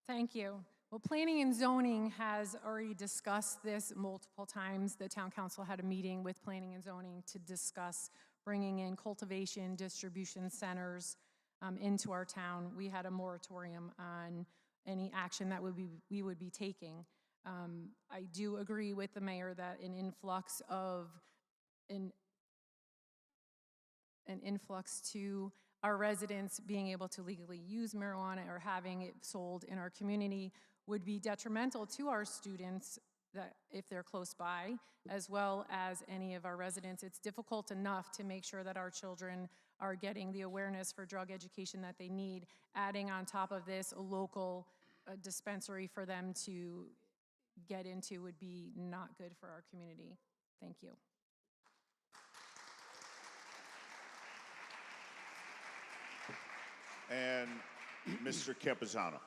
Thank you. Well, planning and zoning has already discussed this multiple times. The town council had a meeting with planning and zoning to discuss bringing in cultivation distribution centers into our town. We had a moratorium on any action that we would be taking. I do agree with the mayor that an influx to our residents being able to legally use marijuana or having it sold in our community would be detrimental to our students that if they're close by, as well as any of our residents. It's difficult enough to make sure that our children are getting the awareness for drug education that they need. Adding on top of this a local dispensary for them to get into would be not good for our community. Thank you. And Mr. Campuzano.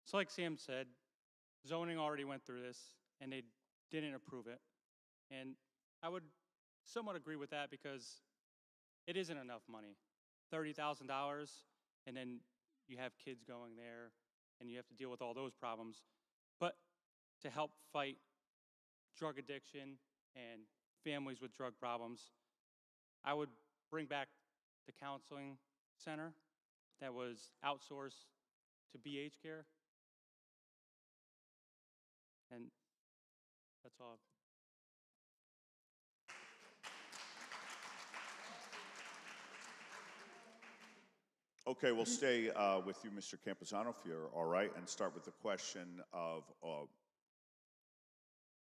So like Sam said, zoning already went through this, and they didn't approve it. And I would somewhat agree with that because it isn't enough money. $30,000, and then you have kids going there, and you have to deal with all those problems. But to help fight drug addiction and families with drug problems, I would bring back the counseling center that was outsourced to BH Care. And that's all. Okay, we'll stay with you, Mr. Campuzano, if you're all right, and start with the question of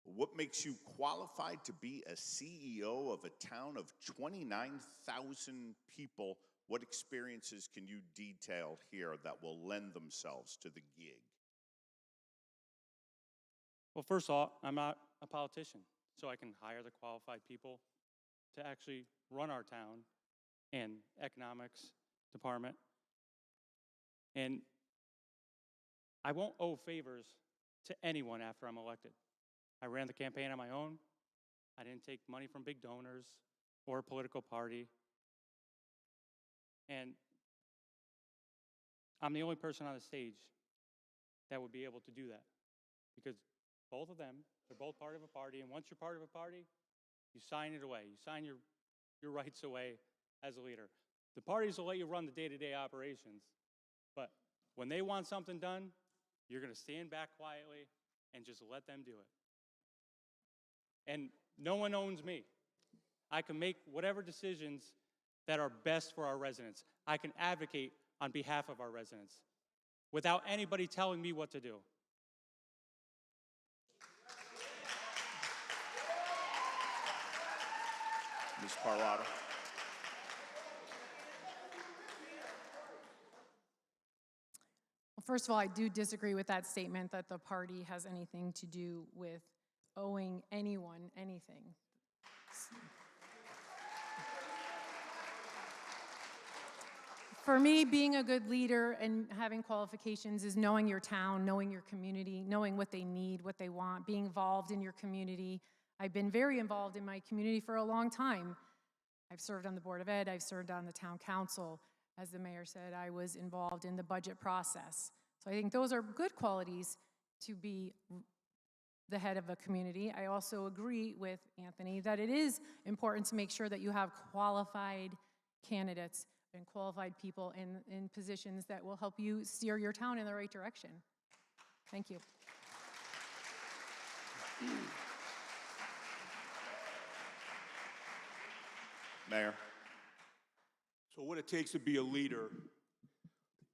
what makes you qualified to be a CEO of a town of 29,000 people? What experiences can you detail here that will lend themselves to the gig? Well, first of all, I'm not a politician, so I can hire the qualified people to actually run our town and economics department. And I won't owe favors to anyone after I'm elected. I ran the campaign on my own. I didn't take money from big donors or a political party. And I'm the only person on the stage that would be able to do that because both of them, they're both part of a party, and once you're part of a party, you sign it away. You sign your rights away as a leader. The parties will let you run the day-to-day operations, but when they want something done, you're going to stand back quietly and just let them do it. And no one owns me. I can make whatever decisions that are best for our residents. I can advocate on behalf of our residents without anybody telling me what to do. Ms. Parlato. Well, first of all, I do disagree with that statement that the party has anything to do with owing anyone anything. For me, being a good leader and having qualifications is knowing your town, knowing your community, knowing what they need, what they want, being involved in your community. I've been very involved in my community for a long time. I've served on the Board of Ed, I've served on the town council. As the mayor said, I was involved in the budget process. So I think those are good qualities to be the head of a community. I also agree with Anthony that it is important to make sure that you have qualified candidates and qualified people in positions that will help you steer your town in the right direction. Thank you. Mayor. So what it takes to be a leader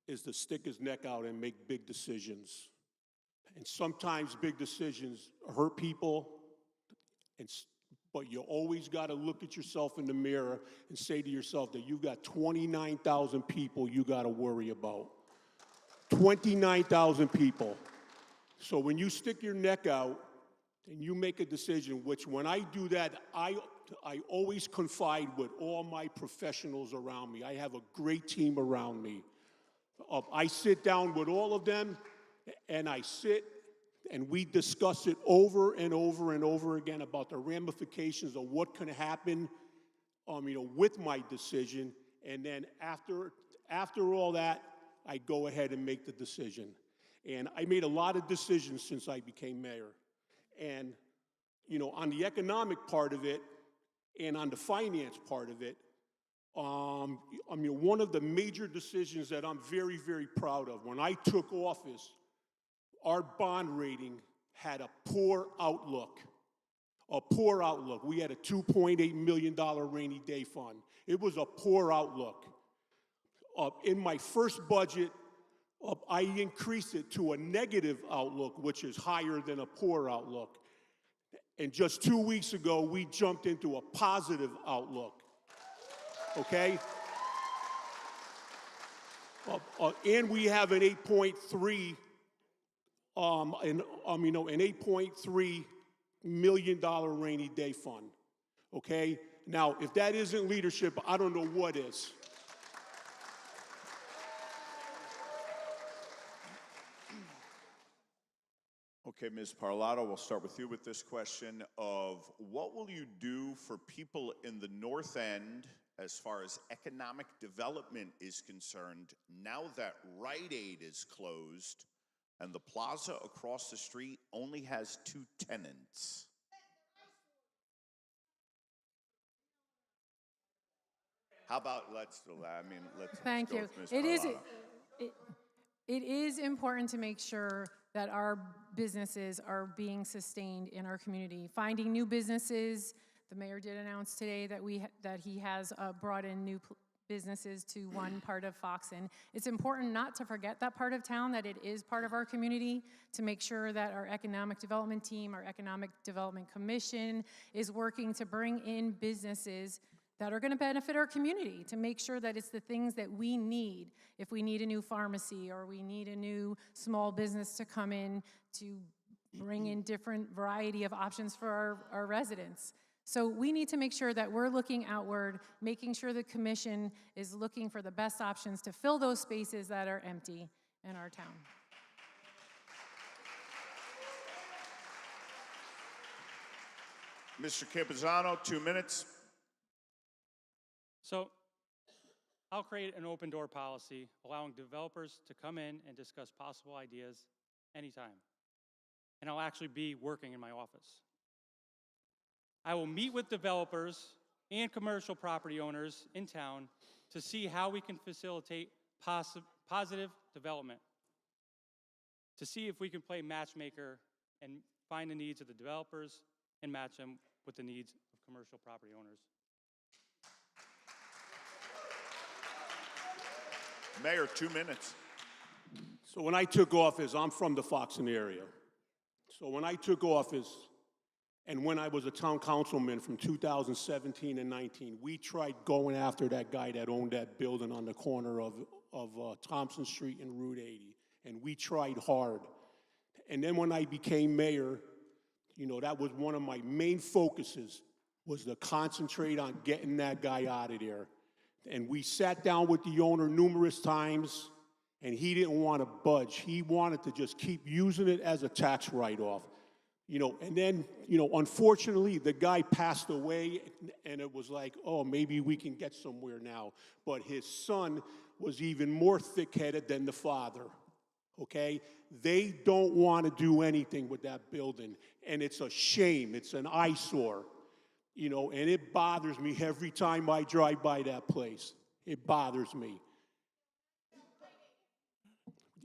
is to stick his neck out and make big decisions. And sometimes big decisions hurt people, but you always got to look at yourself in the mirror and say to yourself that you got 29,000 people you got to worry about. 29,000 people. So when you stick your neck out and you make a decision, which when I do that, I always confide with all my professionals around me. I have a great team around me. I sit down with all of them, and and we discuss it over and over and over again about the ramifications of what can happen, with my decision. And then after all that, I go ahead and make the decision. And I made a lot of decisions since I became mayor. And, on the economic part of it and on the finance part of it, one of the major decisions that I'm very, very proud of, when I took office, our bond rating had a poor outlook. A poor outlook. We had a $2.8 million rainy day fund. It was a poor outlook. In my first budget, I increased it to a negative outlook, which is higher than a poor outlook. And just 2 weeks ago, we jumped into a positive outlook. Okay? And we have an 8.3, an $8.3 million rainy day fund. Okay? Now, if that isn't leadership, I don't know what is. Okay, Ms. Parlato, we'll start with you with this question of what will you do for people in the North End as far as economic development is concerned now that Rite Aid is closed and the plaza across the street only has 2 tenants? How about let's Thank go you. with Ms. Parlato. It is important to make sure that our businesses are being sustained in our community. Finding new businesses, the mayor did announce today that he has brought in new businesses to one part of Foxen. It's important not to forget that part of town, that it is part of our community, to make sure that our economic development team, our economic development commission is working to bring in businesses that are going to benefit our community, to make sure that it's the things that we need. If we need a new pharmacy or we need a new small business to come in to bring in different variety of options for our residents. So we need to make sure that we're looking outward, making sure the commission is looking for the best options to fill those spaces that are empty in our town. Mr. Campuzano, 2 minutes. So I'll create an open door policy allowing developers to come in and discuss possible ideas anytime. And I'll actually be working in my office. I will meet with developers and commercial property owners in town to see how we can facilitate positive development, to see if we can play matchmaker and find the needs of the developers and match them with the needs of commercial property owners. Mayor, 2 minutes. So when I took office, I'm from the Foxen area. So when I took office, and when I was a town councilman from 2017 and 19, we tried going after that guy that owned that building on the corner of Thompson Street and Route 80. And we tried hard. And then when I became mayor, that was one of my main focuses, was to concentrate on getting that guy out of there. And we sat down with the owner numerous times, and he didn't want to budge. He wanted to just keep using it as a tax write-off. And then, unfortunately, the guy passed away, and it was like, oh, maybe we can get somewhere now. But his son was even more thick-headed than the father, okay? They don't want to do anything with that building, and it's a shame. It's an eyesore, and it bothers me every time I drive by that place. It bothers me.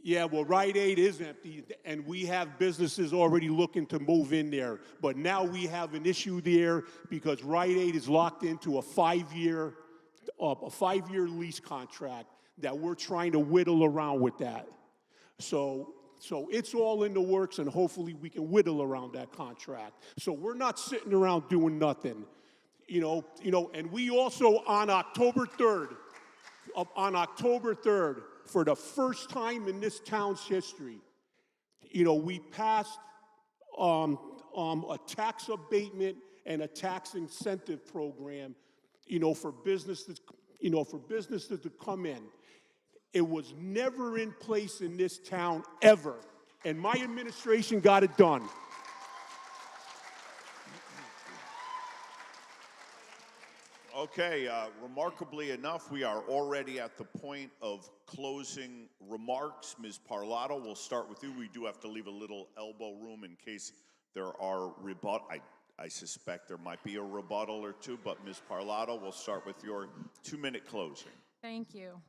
Yeah, well, Rite Aid is empty, and we have businesses already looking to move in there. But now we have an issue there because Rite Aid is locked into a five-year lease contract that we're trying to whittle around with that. So it's all in the works, and hopefully we can whittle around that contract. So we're not sitting around doing nothing, and we also on October 3rd, for the first time in this town's history, you know, we passed a tax abatement and a tax incentive program, you know, for businesses, to come in. It was never in place in this town ever, and my administration got it done. Okay, remarkably enough, we are already at the point of closing remarks. Ms. Parlato, we'll start with you. We do have to leave a little elbow room in case there are I suspect there might be a rebuttal or two, but Ms. Parlato, we'll start with your 2-minute closing. Thank you.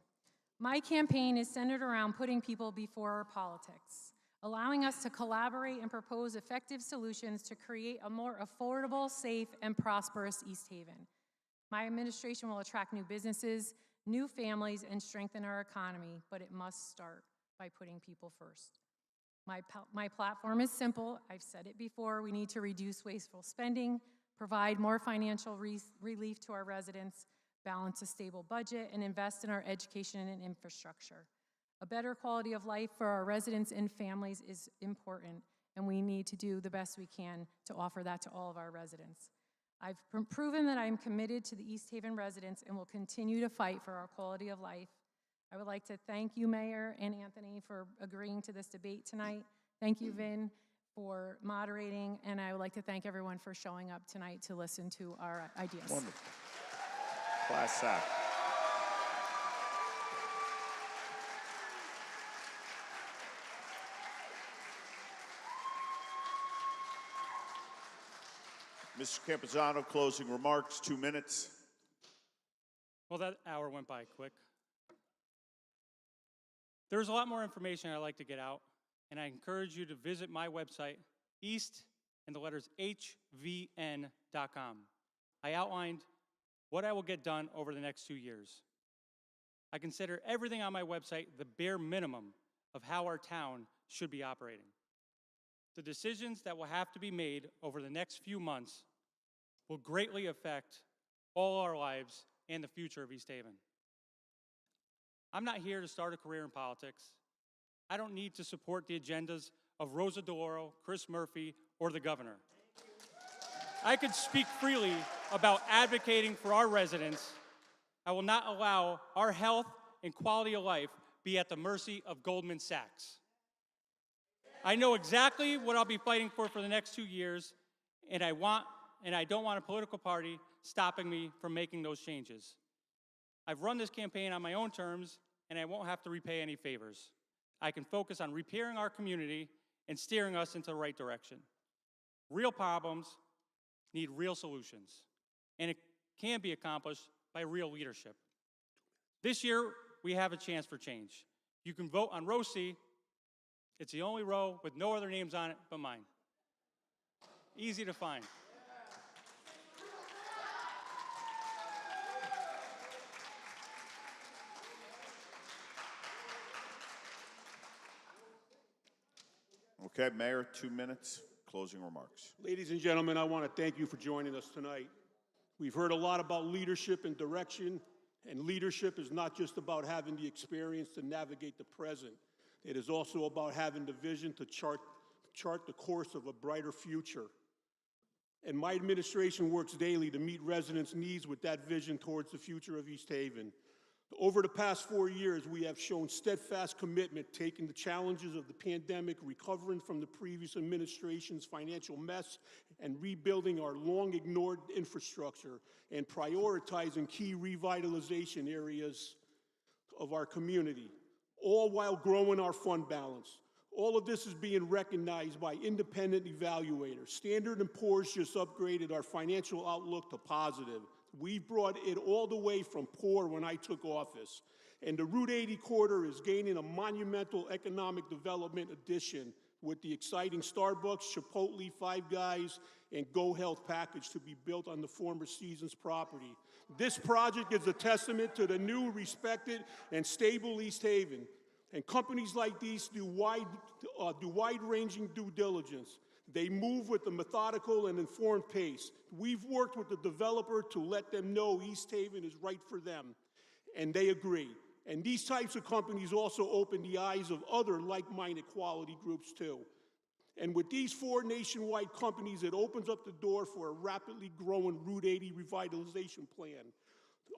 My campaign is centered around putting people before politics, allowing us to collaborate and propose effective solutions to create a more affordable, safe, and prosperous East Haven. My administration will attract new businesses, new families, and strengthen our economy, but it must start by putting people first. My platform is simple. I've said it before. We need to reduce wasteful spending, provide more financial relief to our residents, balance a stable budget, and invest in our education and infrastructure. A better quality of life for our residents and families is important, and we need to do the best we can to offer that to all of our residents. I've proven that I'm committed to the East Haven residents and will continue to fight for our quality of life. I would like to thank you, Mayor and Anthony, for agreeing to this debate tonight. Thank you, Vin, for moderating, and I would like to thank everyone for showing up tonight to listen to our ideas. Wonderful. Class act. Mr. Campuzano, closing remarks, 2 minutes. Well, that hour went by quick. There's a lot more information I'd like to get out, and I encourage you to visit my website, east and the letters hvn.com. I outlined what I will get done over the next 2 years. I consider everything on my website the bare minimum of how our town should be operating. The decisions that will have to be made over the next few months will greatly affect all our lives and the future of East Haven. I'm not here to start a career in politics. I don't need to support the agendas of Rosa DeLauro, Chris Murphy, or the governor. I could speak freely about advocating for our residents. I will not allow our health and quality of life be at the mercy of Goldman Sachs. I know exactly what I'll be fighting for the next 2 years, and I don't want a political party stopping me from making those changes. I've run this campaign on my own terms, and I won't have to repay any favors. I can focus on repairing our community and steering us into the right direction. Real problems need real solutions, and it can be accomplished by real leadership. This year, we have a chance for change. You can vote on row C. It's the only row with no other names on it but mine. Easy to find. Okay, Mayor, 2 minutes, closing remarks. Ladies and gentlemen, I want to thank you for joining us tonight. We've heard a lot about leadership and direction, and leadership is not just about having the experience to navigate the present. It is also about having the vision to chart the course of a brighter future. And my administration works daily to meet residents' needs with that vision towards the future of East Haven. Over the past 4 years, we have shown steadfast commitment, taking the challenges of the pandemic, recovering from the previous administration's financial mess, and rebuilding our long-ignored infrastructure, and prioritizing key revitalization areas of our community, all while growing our fund balance. All of this is being recognized by independent evaluators. Standard & Poor's just upgraded our financial outlook to positive. We brought it all the way from poor when I took office. And the Route 80 corridor is gaining a monumental economic development addition with the exciting Starbucks, Chipotle, Five Guys, and Go Health package to be built on the former Seasons property. This project is a testament to the new, respected, and stable East Haven. And companies like these do wide-ranging due diligence. They move with a methodical and informed pace. We've worked with the developer to let them know East Haven is right for them, and they agree. And these types of companies also open the eyes of other like-minded quality groups too. And with these 4 nationwide companies, it opens up the door for a rapidly growing Route 80 revitalization plan.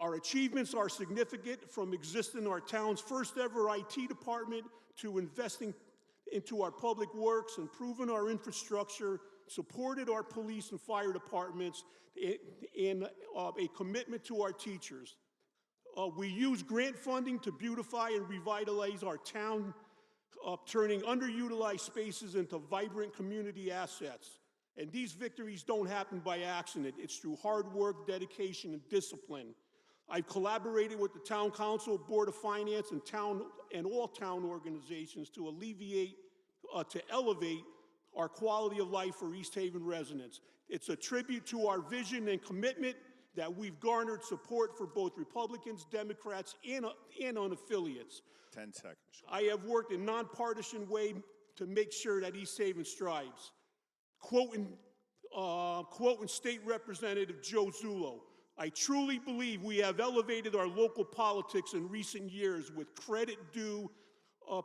Our achievements are significant, from existing our town's first ever IT department to investing into our public works, improving our infrastructure, supported our police and fire departments, and a commitment to our teachers. We use grant funding to beautify and revitalize our town, turning underutilized spaces into vibrant community assets. And these victories don't happen by accident. It's through hard work, dedication, and discipline. I've collaborated with the Town Council, Board of Finance, and all town organizations to elevate our quality of life for East Haven residents. It's a tribute to our vision and commitment that we've garnered support for both Republicans, Democrats, and unaffiliates. 10 seconds. I have worked in nonpartisan way to make sure that East Haven strives. Quoting State Representative Joe Zullo, I truly believe we have elevated our local politics in recent years, with credit due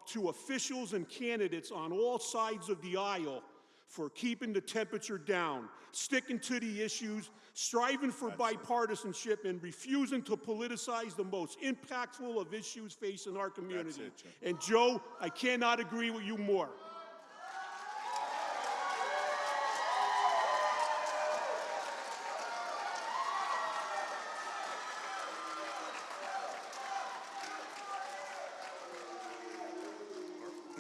to officials and candidates on all sides of the aisle for keeping the temperature down, sticking to the issues, striving for bipartisanship, and refusing to politicize the most impactful of issues facing our community. That's it, Jim. And Joe, I cannot agree with you more.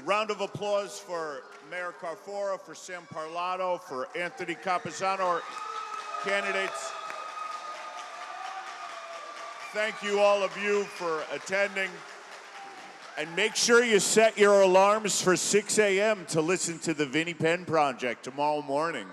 Round of applause for Mayor Carfora, for Sam Parlato, for Anthony Campuzano, our candidates. Thank you, all of you, for attending. And make sure you set your alarms for 6 a.m. to listen to the Vinnie Penn Project tomorrow morning.